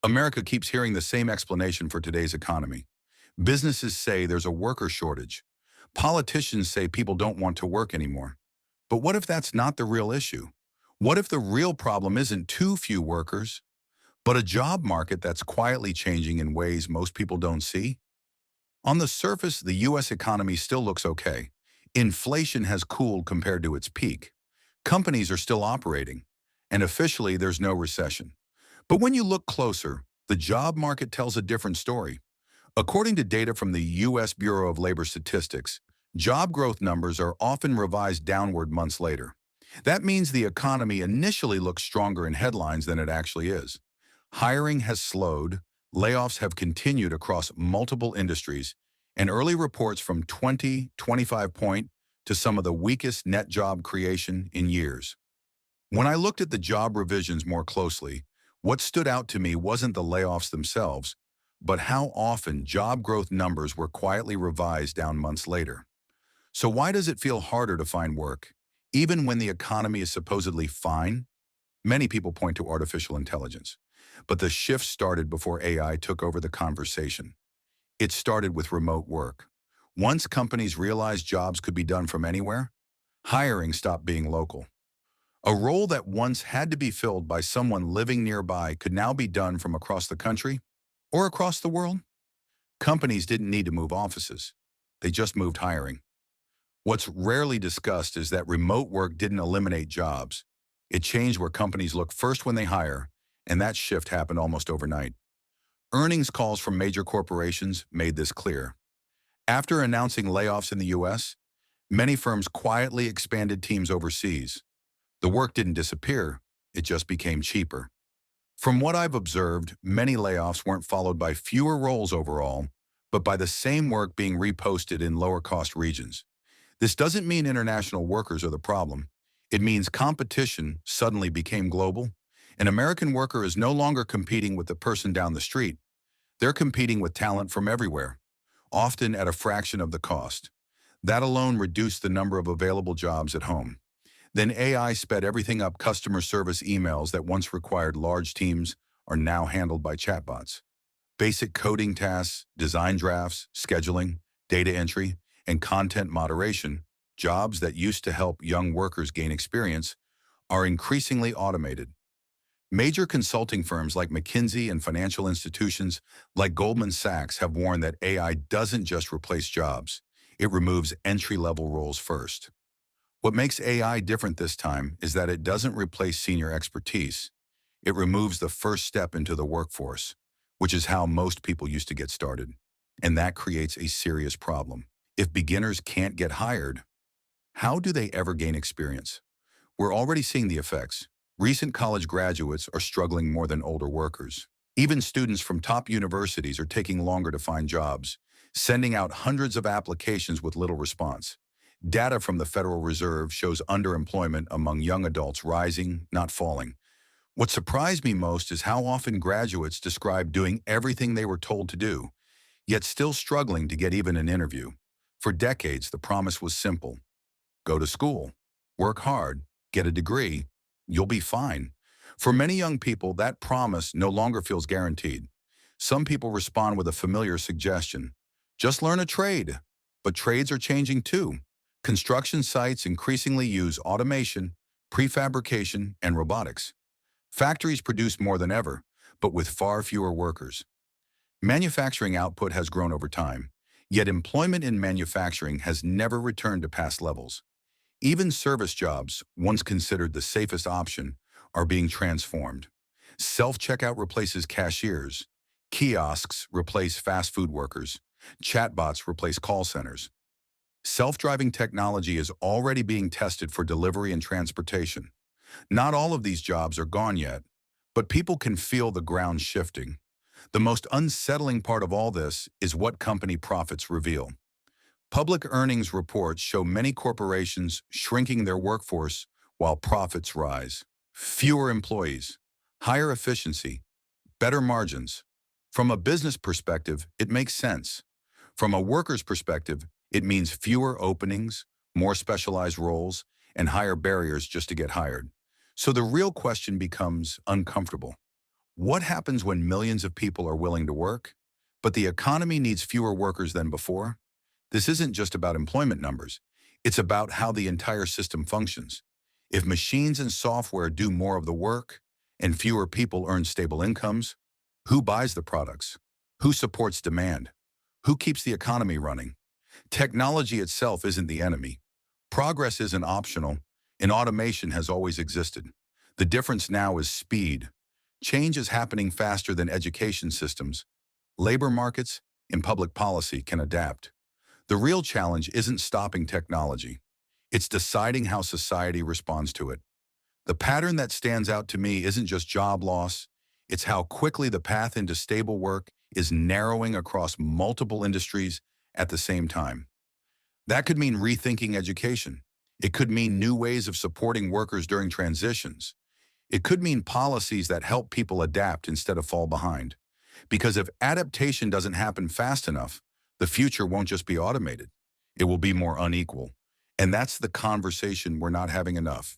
America keeps hearing the same explanation for today's economy. Businesses say there's a worker shortage. Politicians say people don't want to work anymore. But what if that's not the real issue? What if the real problem isn't too few workers, but a job market that's quietly changing in ways most people don't see? On the surface, the U.S. economy still looks okay. Inflation has cooled compared to its peak. Companies are still operating, and officially there's no recession. But when you look closer, the job market tells a different story. According to data from the U.S. Bureau of Labor Statistics, job growth numbers are often revised downward months later. That means the economy initially looks stronger in headlines than it actually is. Hiring has slowed, layoffs have continued across multiple industries, and early reports from 2025 point to some of the weakest net job creation in years. When I looked at the job revisions more closely, what stood out to me wasn't the layoffs themselves, but how often job growth numbers were quietly revised down months later. So why does it feel harder to find work, even when the economy is supposedly fine? Many people point to artificial intelligence, but the shift started before AI took over the conversation. It started with remote work. Once companies realized jobs could be done from anywhere, hiring stopped being local. A role that once had to be filled by someone living nearby could now be done from across the country or across the world. Companies didn't need to move offices. They just moved hiring. What's rarely discussed is that remote work didn't eliminate jobs. It changed where companies look first when they hire, and that shift happened almost overnight. Earnings calls from major corporations made this clear. After announcing layoffs in the U.S., many firms quietly expanded teams overseas. The work didn't disappear, it just became cheaper. From what I've observed, many layoffs weren't followed by fewer roles overall, but by the same work being reposted in lower-cost regions. This doesn't mean international workers are the problem. It means competition suddenly became global. An American worker is no longer competing with the person down the street. They're competing with talent from everywhere, often at a fraction of the cost. That alone reduced the number of available jobs at home. Then AI sped everything up. Customer service emails that once required large teams are now handled by chatbots. Basic coding tasks, design drafts, scheduling, data entry, and content moderation, jobs that used to help young workers gain experience, are increasingly automated. Major consulting firms like McKinsey and financial institutions like Goldman Sachs have warned that AI doesn't just replace jobs, it removes entry-level roles first. What makes AI different this time is that it doesn't replace senior expertise. It removes the first step into the workforce, which is how most people used to get started. And that creates a serious problem. If beginners can't get hired, how do they ever gain experience? We're already seeing the effects. Recent college graduates are struggling more than older workers. Even students from top universities are taking longer to find jobs, sending out hundreds of applications with little response. Data from the Federal Reserve shows underemployment among young adults rising, not falling. What surprised me most is how often graduates describe doing everything they were told to do, yet still struggling to get even an interview. For decades, the promise was simple. Go to school, work hard, get a degree, you'll be fine. For many young people, that promise no longer feels guaranteed. Some people respond with a familiar suggestion. Just learn a trade. But trades are changing too. Construction sites increasingly use automation, prefabrication, and robotics. Factories produce more than ever, but with far fewer workers. Manufacturing output has grown over time, yet employment in manufacturing has never returned to past levels. Even service jobs, once considered the safest option, are being transformed. Self-checkout replaces cashiers. Kiosks replace fast food workers. Chatbots replace call centers. Self-driving technology is already being tested for delivery and transportation. Not all of these jobs are gone yet, but people can feel the ground shifting. The most unsettling part of all this is what company profits reveal. Public earnings reports show many corporations shrinking their workforce while profits rise. Fewer employees, higher efficiency, better margins. From a business perspective, it makes sense. From a worker's perspective, it means fewer openings, more specialized roles, and higher barriers just to get hired. So the real question becomes uncomfortable. What happens when millions of people are willing to work, but the economy needs fewer workers than before? This isn't just about employment numbers. It's about how the entire system functions. If machines and software do more of the work and fewer people earn stable incomes, who buys the products? Who supports demand? Who keeps the economy running? Technology itself isn't the enemy. Progress isn't optional, and automation has always existed. The difference now is speed. Change is happening faster than education systems, labor markets, and public policy can adapt. The real challenge isn't stopping technology. It's deciding how society responds to it. The pattern that stands out to me isn't just job loss, it's how quickly the path into stable work is narrowing across multiple industries at the same time. That could mean rethinking education. It could mean new ways of supporting workers during transitions. It could mean policies that help people adapt instead of fall behind. Because if adaptation doesn't happen fast enough, the future won't just be automated. It will be more unequal. And that's the conversation we're not having enough.